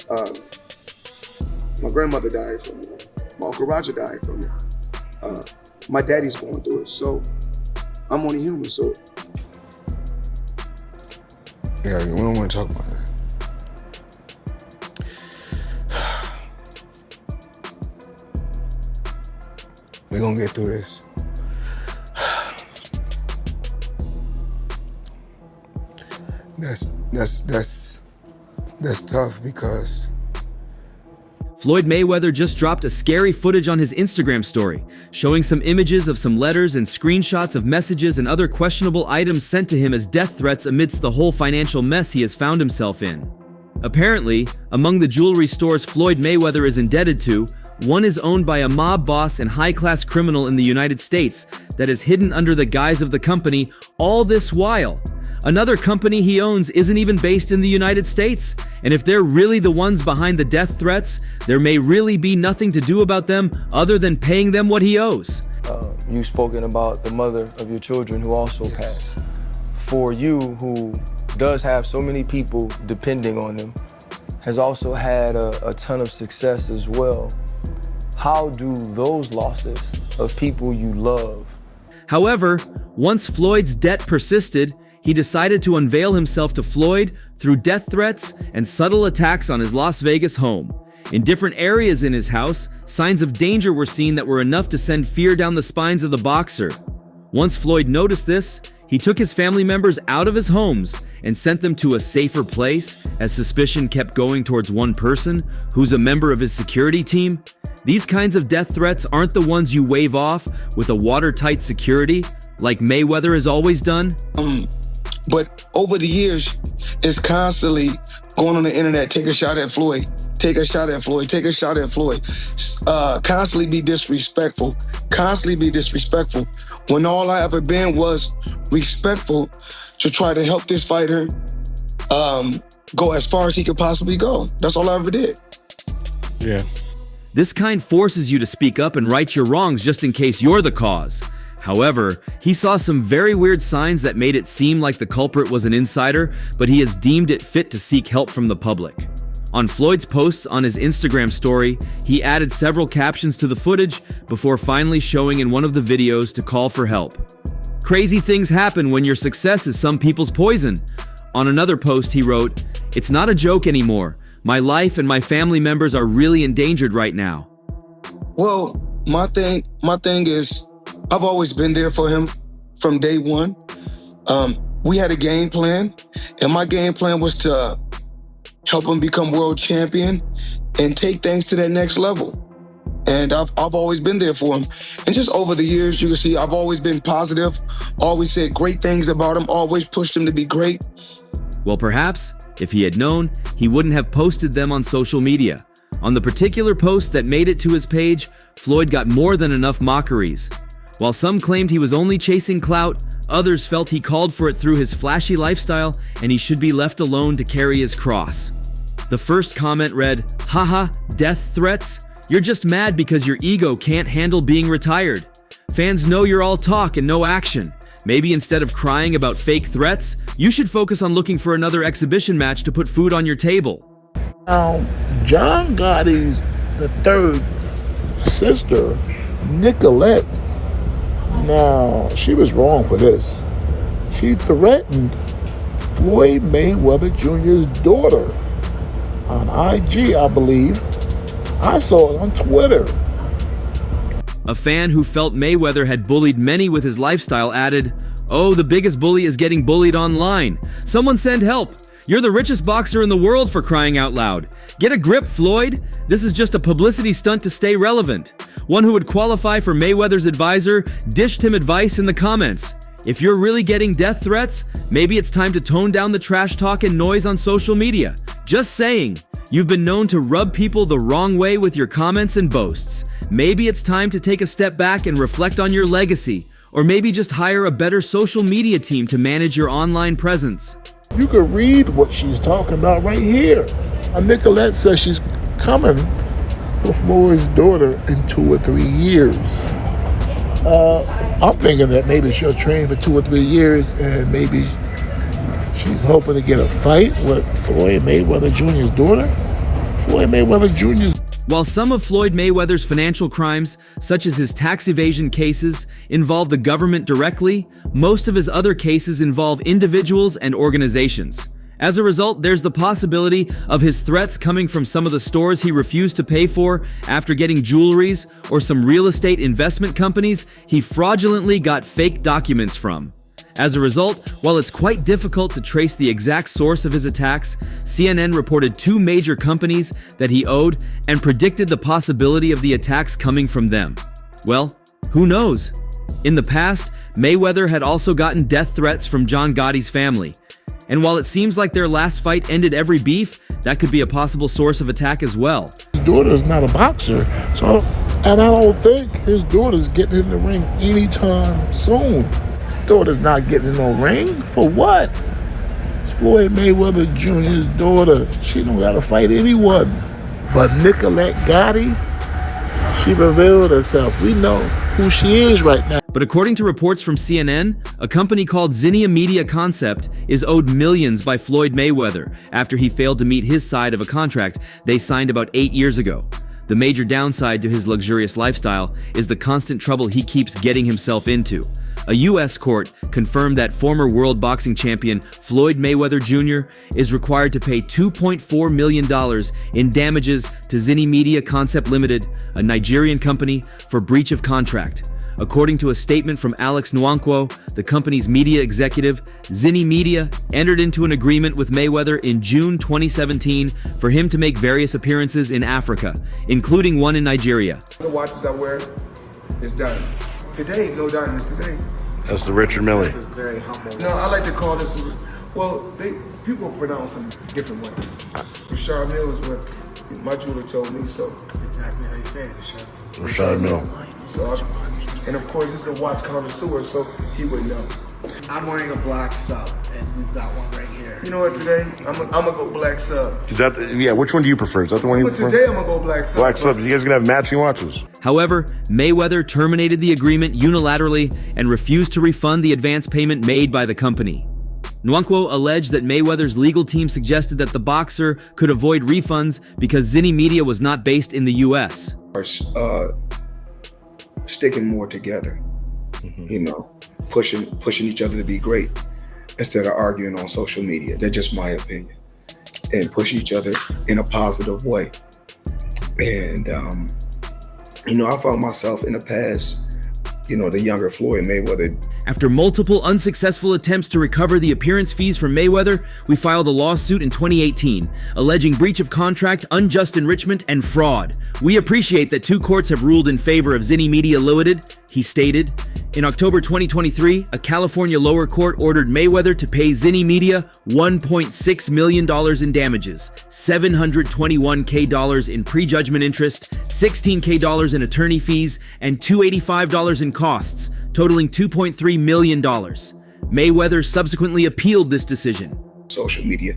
My grandmother died from it. My Uncle Roger died from it. My daddy's going through it. So I'm only human, so. Yeah, we don't want to talk about that. We're gonna get through this. That's tough because Floyd Mayweather just dropped a scary footage on his Instagram story, showing some images of some letters and screenshots of messages and other questionable items sent to him as death threats amidst the whole financial mess he has found himself in. Apparently, among the jewelry stores Floyd Mayweather is indebted to, one is owned by a mob boss and high-class criminal in the United States that is hidden under the guise of the company, all this while another company he owns isn't even based in the United States. And if they're really the ones behind the death threats, there may really be nothing to do about them other than paying them what he owes. You've spoken about the mother of your children who also passed. For you, who does have so many people depending on them, has also had a ton of success as well. How do those losses of people you love? However, once Floyd's debt persisted, he decided to unveil himself to Floyd through death threats and subtle attacks on his Las Vegas home. In different areas in his house, signs of danger were seen that were enough to send fear down the spines of the boxer. Once Floyd noticed this, he took his family members out of his homes and sent them to a safer place as suspicion kept going towards one person who's a member of his security team. These kinds of death threats aren't the ones you wave off with a watertight security like Mayweather has always done. But over the years, it's constantly going on the internet, take a shot at Floyd, take a shot at Floyd, take a shot at Floyd. Constantly be disrespectful, when all I ever been was respectful to try to help this fighter go as far as he could possibly go. That's all I ever did. yeah. This kind forces you to speak up and right your wrongs just in case you're the cause. However, he saw some very weird signs that made it seem like the culprit was an insider, but he has deemed it fit to seek help from the public. On Floyd's posts on his Instagram story, he added several captions to the footage before finally showing in one of the videos to call for help. Crazy things happen when your success is some people's poison. On another post, he wrote, "It's not a joke anymore. My life and my family members are really endangered right now." Well, my thing is, I've always been there for him from day one. We had a game plan, and my game plan was to help him become world champion and take things to that next level. And I've always been there for him. And just over the years, you can see I've always been positive, always said great things about him, always pushed him to be great. Well, perhaps, if he had known, he wouldn't have posted them on social media. On the particular post that made it to his page, Floyd got more than enough mockeries. While some claimed he was only chasing clout, others felt he called for it through his flashy lifestyle and he should be left alone to carry his cross. The first comment read, "Haha, death threats? You're just mad because your ego can't handle being retired. Fans know you're all talk and no action. Maybe instead of crying about fake threats, you should focus on looking for another exhibition match to put food on your table." John Gotti's the third sister, Nicolette. Now, she was wrong for this. She threatened Floyd Mayweather Jr.'s daughter on IG, I believe. I saw it on Twitter. A fan who felt Mayweather had bullied many with his lifestyle added, "Oh, the biggest bully is getting bullied online. Someone send help. You're the richest boxer in the world, for crying out loud. Get a grip, Floyd. This is just a publicity stunt to stay relevant." One who would qualify for Mayweather's advisor dished him advice in the comments. If you're really getting death threats, maybe it's time to tone down the trash talk and noise on social media. Just saying. You've been known to rub people the wrong way with your comments and boasts. Maybe it's time to take a step back and reflect on your legacy, or maybe just hire a better social media team to manage your online presence. You can read what she's talking about right here. Nicolette says she's coming for Floyd's daughter in 2 or 3 years. I'm thinking that maybe she'll train for 2 or 3 years and maybe she's hoping to get a fight with Floyd Mayweather Jr.'s daughter. Floyd Mayweather Jr. While some of Floyd Mayweather's financial crimes, such as his tax evasion cases, involve the government directly, most of his other cases involve individuals and organizations. As a result, there's the possibility of his threats coming from some of the stores he refused to pay for after getting jewelries, or some real estate investment companies he fraudulently got fake documents from. As a result, while it's quite difficult to trace the exact source of his attacks, CNN reported 2 major companies that he owed and predicted the possibility of the attacks coming from them. Well, who knows? In the past, Mayweather had also gotten death threats from John Gotti's family. And while it seems like their last fight ended every beef, that could be a possible source of attack as well. His daughter is not a boxer, and I don't think his daughter's getting in the ring anytime soon. His daughter's not getting in no ring? For what? It's Floyd Mayweather Jr.'s daughter. She don't gotta fight anyone. But Nicolette Gotti, she revealed herself. We know who she is right now. But according to reports from CNN, a company called Zinnia Media Concept is owed millions by Floyd Mayweather after he failed to meet his side of a contract they signed about 8 years ago. The major downside to his luxurious lifestyle is the constant trouble he keeps getting himself into. A U.S. court confirmed that former world boxing champion Floyd Mayweather Jr. is required to pay $2.4 million in damages to Zinnia Media Concept Limited, a Nigerian company, for breach of contract. According to a statement from Alex Nwankwo, the company's media executive, Zinnia Media entered into an agreement with Mayweather in June 2017 for him to make various appearances in Africa, including one in Nigeria. The watches I wear is diamonds. Today, no diamonds today. That's the Richard Mille. This is very humble. No, I like to call this, well, people pronounce them different ways. Richard Mille is what my jeweler told me, so. That's exactly how you say it, Richard. Rashad Mille. So, and of course, this is a watch connoisseur, so he would know. I'm wearing a black sub, and we've got one right here. You know what, today, I'm gonna go black sub. Is that which one do you prefer? Is that the one you But prefer? today, I'm gonna go black sub. Black sub. You guys gonna have matching watches. However, Mayweather terminated the agreement unilaterally and refused to refund the advance payment made by the company. Nwankwo alleged that Mayweather's legal team suggested that the boxer could avoid refunds because Zinnia Media was not based in the U.S. Sticking more together, you know, pushing each other to be great instead of arguing on social media. That's just my opinion. And push each other in a positive way. And, you know, I found myself in the past, you know, the younger Floyd Mayweather. After multiple unsuccessful attempts to recover the appearance fees from Mayweather, we filed a lawsuit in 2018, alleging breach of contract, unjust enrichment, and fraud. We appreciate that 2 courts have ruled in favor of Zinnia Media Limited, he stated. In October 2023, a California lower court ordered Mayweather to pay Zinnia Media $1.6 million in damages, $721K in prejudgment interest, $16K in attorney fees, and $285 in costs, totaling $2.3 million. Mayweather subsequently appealed this decision. Social media,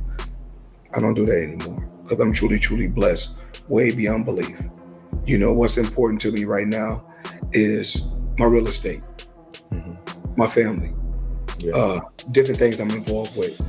I don't do that anymore because I'm truly, truly blessed, way beyond belief. You know, what's important to me right now is my real estate, my family, different things I'm involved with.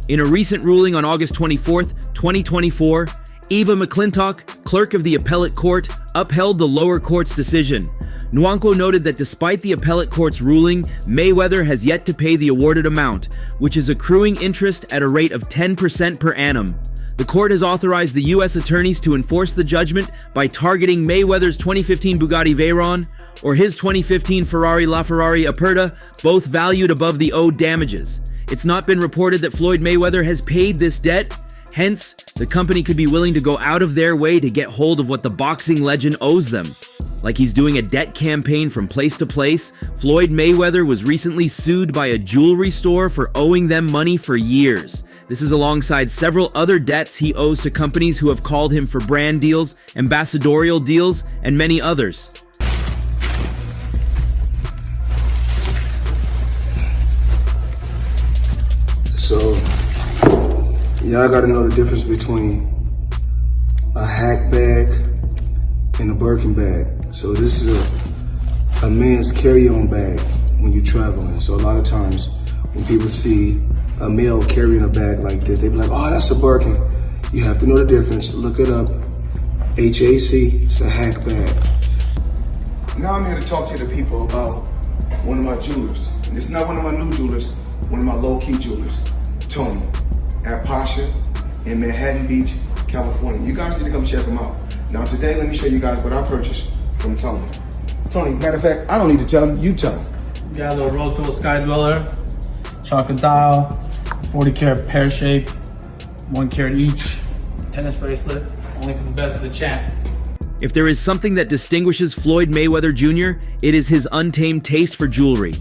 In a recent ruling on August 24th, 2024, Eva McClintock, clerk of the appellate court, upheld the lower court's decision. Nwankwo noted that despite the appellate court's ruling, Mayweather has yet to pay the awarded amount, which is accruing interest at a rate of 10% per annum. The court has authorized the U.S. attorneys to enforce the judgment by targeting Mayweather's 2015 Bugatti Veyron or his 2015 Ferrari LaFerrari Aperta, both valued above the owed damages. It's not been reported that Floyd Mayweather has paid this debt. Hence, the company could be willing to go out of their way to get hold of what the boxing legend owes them. Like he's doing a debt campaign from place to place, Floyd Mayweather was recently sued by a jewelry store for owing them money for years. This is alongside several other debts he owes to companies who have called him for brand deals, ambassadorial deals, and many others. So, y'all gotta know the difference between a hack bag and a Birkin bag. So this is a men's carry-on bag when you're traveling. So a lot of times when people see a male carrying a bag like this, they be like, oh, that's a Birkin. You have to know the difference, look it up, HAC, it's a hack bag. Now I'm here to talk to the people about one of my jewelers. And it's not one of my new jewelers, one of my low-key jewelers, Tony, at Pasha in Manhattan Beach, California. You guys need to come check him out. Now today, let me show you guys what I purchased from Tony. Tony, matter of fact, I don't need to tell him, you tell him. Got a little rose gold sky dweller, chocolate dial, 40 karat pear shape, 1 carat each, tennis bracelet, only for the best of the champ. If there is something that distinguishes Floyd Mayweather Jr., it is his untamed taste for jewelry.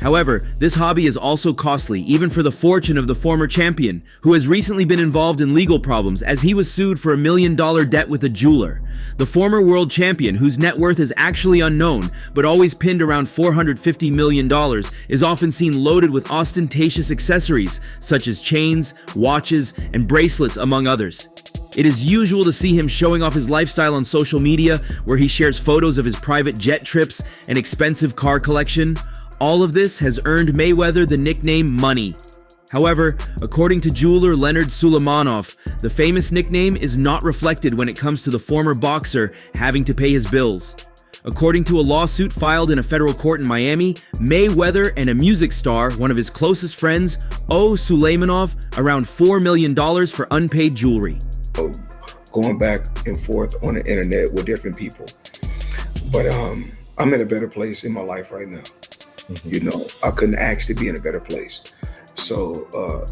However, this hobby is also costly, even for the fortune of the former champion, who has recently been involved in legal problems as he was sued for $1 million debt with a jeweler. The former world champion, whose net worth is actually unknown, but always pinned around $450 million, is often seen loaded with ostentatious accessories, such as chains, watches, and bracelets, among others. It is usual to see him showing off his lifestyle on social media, where he shares photos of his private jet trips and expensive car collection. All of this has earned Mayweather the nickname Money. However, according to jeweler Leonard Suleimanov, the famous nickname is not reflected when it comes to the former boxer having to pay his bills. According to a lawsuit filed in a federal court in Miami, Mayweather and a music star, one of his closest friends, owe Suleimanov around $4 million for unpaid jewelry. Going back and forth on the internet with different people. But I'm in a better place in my life right now. You know, I couldn't actually be in a better place. So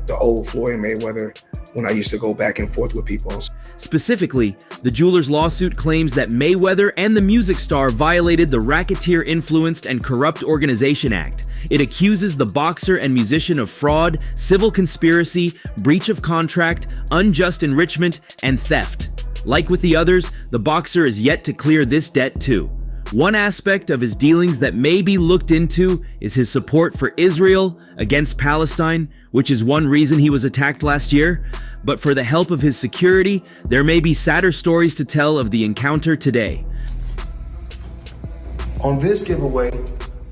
the old Floyd Mayweather, when I used to go back and forth with people. Specifically, the jeweler's lawsuit claims that Mayweather and the music star violated the Racketeer-Influenced and Corrupt Organization Act. It accuses the boxer and musician of fraud, civil conspiracy, breach of contract, unjust enrichment, and theft. Like with the others, the boxer is yet to clear this debt too. One aspect of his dealings that may be looked into is his support for Israel against Palestine, which is one reason he was attacked last year. But for the help of his security, there may be sadder stories to tell of the encounter today. On this giveaway,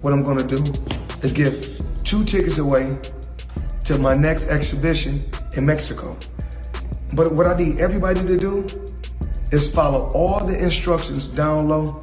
what I'm gonna do is give 2 tickets away to my next exhibition in Mexico. But what I need everybody to do is follow all the instructions down low.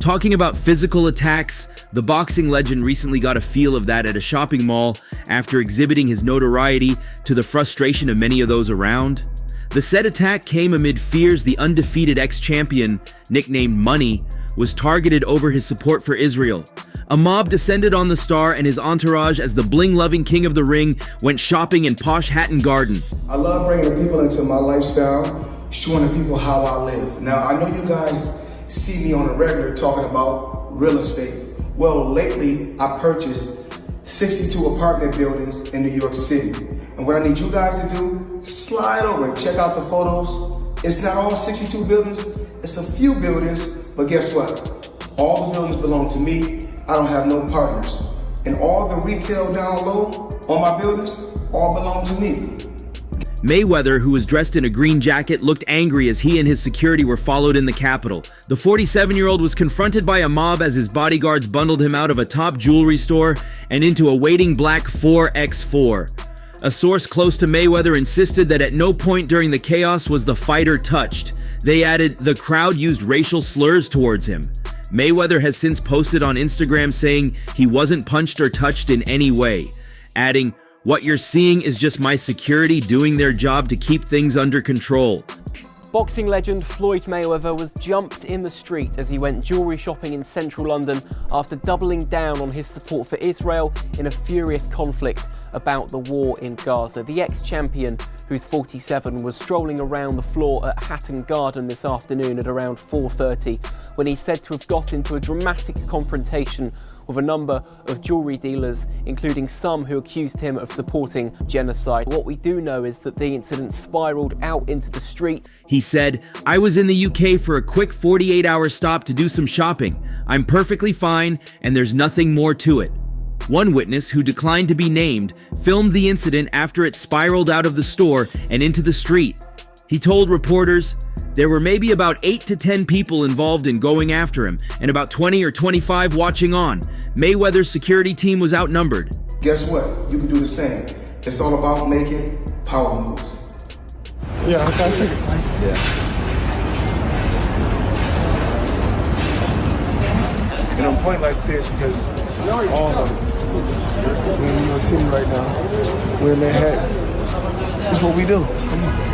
Talking about physical attacks, the boxing legend recently got a feel of that at a shopping mall after exhibiting his notoriety to the frustration of many of those around. The said attack came amid fears the undefeated ex-champion, nicknamed Money, was targeted over his support for Israel. A mob descended on the star and his entourage as the bling-loving king of the ring went shopping in posh Hatton Garden. I love bringing the people into my lifestyle, showing the people how I live. Now, I know you guys see me on a regular talking about real estate. Well, lately I purchased 62 apartment buildings in New York City. And what I need you guys to do, slide over and check out the photos. It's not all 62 buildings, it's a few buildings, but guess what? All the buildings belong to me. I don't have no partners. And all the retail down low on my buildings, all belong to me. Mayweather, who was dressed in a green jacket, looked angry as he and his security were followed in the Capitol. The 47-year-old was confronted by a mob as his bodyguards bundled him out of a top jewelry store and into a waiting black 4x4. A source close to Mayweather insisted that at no point during the chaos was the fighter touched. They added, the crowd used racial slurs towards him. Mayweather has since posted on Instagram saying he wasn't punched or touched in any way, adding, "What you're seeing is just my security doing their job to keep things under control." Boxing legend Floyd Mayweather was jumped in the street as he went jewellery shopping in central London after doubling down on his support for Israel in a furious conflict about the war in Gaza. The ex-champion, who's 47, was strolling around the floor at Hatton Garden this afternoon at around 4:30 when he's said to have got into a dramatic confrontation with a number of jewellery dealers, including some who accused him of supporting genocide. What we do know is that the incident spiralled out into the street. He said, "I was in the UK for a quick 48-hour stop to do some shopping. I'm perfectly fine, and there's nothing more to it." One witness, who declined to be named, filmed the incident after it spiraled out of the store and into the street. He told reporters, "There were maybe about 8 to 10 people involved in going after him, and about 20 or 25 watching on. Mayweather's security team was outnumbered." Guess what? You can do the same. It's all about making power moves. Yeah, okay. Yeah. And I'm pointing like this because all of them, we're in New York City right now. We're in Manhattan. That's what we do. Come on.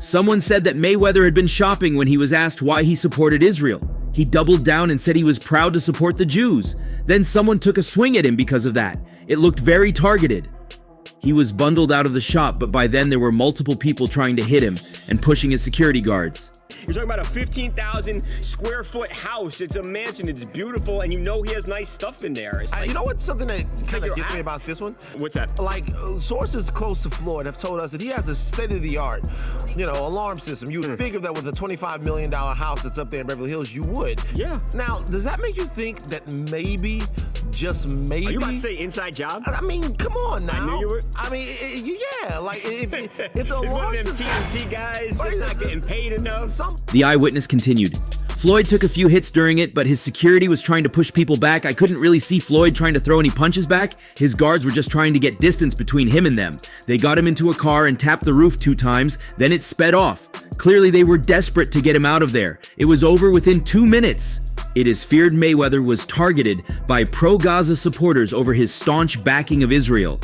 Someone said that Mayweather had been shopping when he was asked why he supported Israel. He doubled down and said he was proud to support the Jews. Then someone took a swing at him because of that. It looked very targeted. He was bundled out of the shop, but by then there were multiple people trying to hit him and pushing his security guards. You're talking about a 15,000 square foot house. It's a mansion. It's beautiful, and you know he has nice stuff in there. Like, you know what's something that kind of gets me about this one? What's that? Like, sources close to Floyd have told us that he has a state-of-the-art, alarm system. You would figure that with a $25 million house that's up there in Beverly Hills, you would. Yeah. Now, does that make you think that maybe, just maybe... Are you about to say inside job? I mean, come on now. I knew you were. I mean, yeah, like, if the alarm one of them TNT guys just not getting paid enough. The eyewitness continued. Floyd took a few hits during it, but his security was trying to push people back. I couldn't really see Floyd trying to throw any punches back. His guards were just trying to get distance between him and them. They got him into a car and tapped the roof 2 times, then it sped off. Clearly they were desperate to get him out of there. It was over within 2 minutes. It is feared Mayweather was targeted by pro-Gaza supporters over his staunch backing of Israel.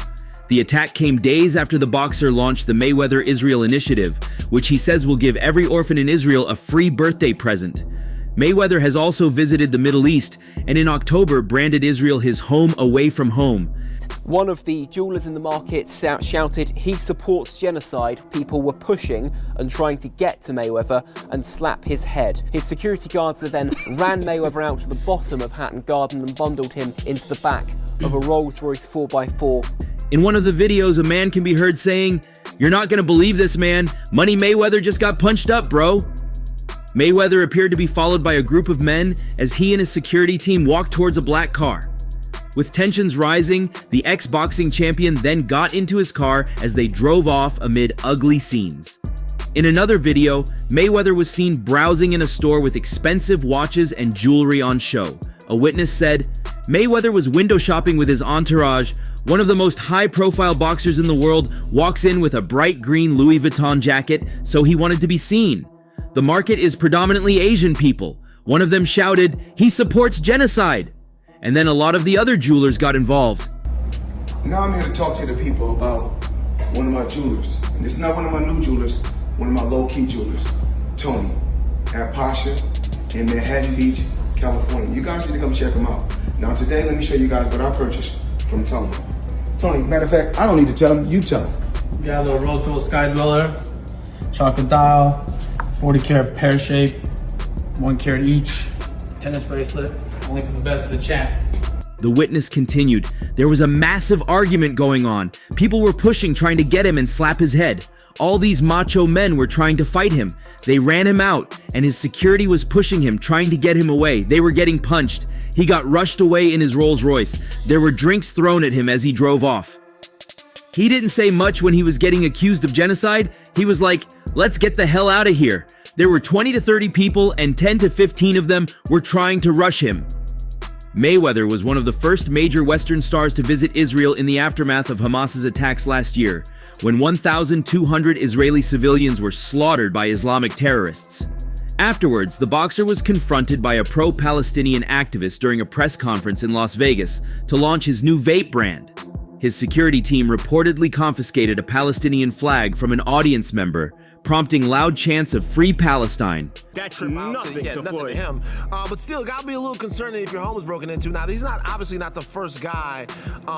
The attack came days after the boxer launched the Mayweather Israel Initiative, which he says will give every orphan in Israel a free birthday present. Mayweather has also visited the Middle East, and in October branded Israel his home away from home. One of the jewelers in the market shouted he supports genocide. People were pushing and trying to get to Mayweather and slap his head. His security guards then ran Mayweather out to the bottom of Hatton Garden and bundled him into the back of a Rolls-Royce 4x4. In one of the videos, a man can be heard saying, "You're not gonna believe this, man. Money Mayweather just got punched up, bro." Mayweather appeared to be followed by a group of men as he and his security team walked towards a black car. With tensions rising, the ex-boxing champion then got into his car as they drove off amid ugly scenes. In another video, Mayweather was seen browsing in a store with expensive watches and jewelry on show. A witness said, Mayweather was window shopping with his entourage. One of the most high-profile boxers in the world walks in with a bright green Louis Vuitton jacket, so he wanted to be seen. The market is predominantly Asian people. One of them shouted, "He supports genocide!" And then a lot of the other jewelers got involved. Now I'm here to talk to the people about one of my jewelers. And it's not one of my new jewelers, one of my low-key jewelers, Tony, at Pasha in Manhattan Beach, California. You guys need to come check him out. Now today, let me show you guys what I purchased from Tony. Tony, matter of fact, I don't need to tell him, you tell him. We got a little rose gold sky dweller, chocolate dial, 40 karat pear shape, 1 carat each, tennis bracelet, only for the best for the champ. The witness continued. There was a massive argument going on. People were pushing, trying to get him and slap his head. All these macho men were trying to fight him. They ran him out, and his security was pushing him, trying to get him away. They were getting punched. He got rushed away in his Rolls Royce. There were drinks thrown at him as he drove off. He didn't say much when he was getting accused of genocide. He was like, "Let's get the hell out of here." There were 20 to 30 people, and 10 to 15 of them were trying to rush him. Mayweather was one of the first major Western stars to visit Israel in the aftermath of Hamas's attacks last year, when 1,200 Israeli civilians were slaughtered by Islamic terrorists. Afterwards, the boxer was confronted by a pro-Palestinian activist during a press conference in Las Vegas to launch his new vape brand. His security team reportedly confiscated a Palestinian flag from an audience member, prompting loud chants of Free Palestine. That's nothing to him. But still, gotta be a little concerning if your home is broken into. Now, he's obviously not the first guy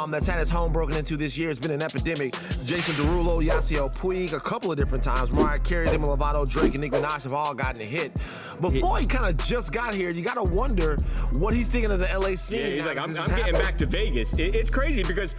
that's had his home broken into this year. It's been an epidemic. Jason Derulo, Yasiel Puig, a couple of different times. Mariah Carey, Demi Lovato, Drake, and Nicki Minaj have all gotten a hit. But Floyd kind of just got here. You gotta wonder what he's thinking of the LA scene. Yeah, he's like, I'm getting back to Vegas. It's crazy because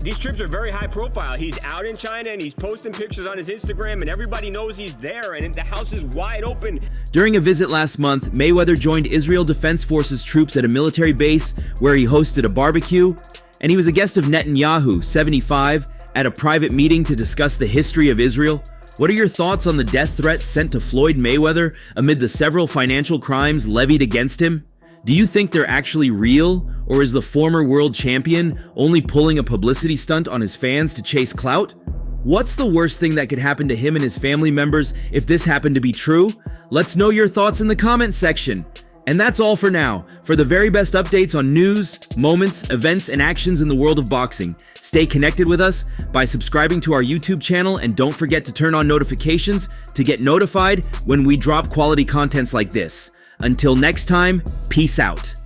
these trips are very high profile. He's out in China and he's posting pictures on his Instagram and everybody knows he's there and the house is wide open. During a visit last month, Mayweather joined Israel Defense Forces troops at a military base where he hosted a barbecue, and he was a guest of Netanyahu, 75, at a private meeting to discuss the history of Israel. What are your thoughts on the death threats sent to Floyd Mayweather amid the several financial crimes levied against him? Do you think they're actually real, Or is the former world champion only pulling a publicity stunt on his fans to chase clout? What's the worst thing that could happen to him and his family members if this happened to be true? Let's know your thoughts in the comments section. And that's all for now. For the very best updates on news, moments, events, and actions in the world of boxing, stay connected with us by subscribing to our YouTube channel, and don't forget to turn on notifications to get notified when we drop quality contents like this. Until next time, peace out.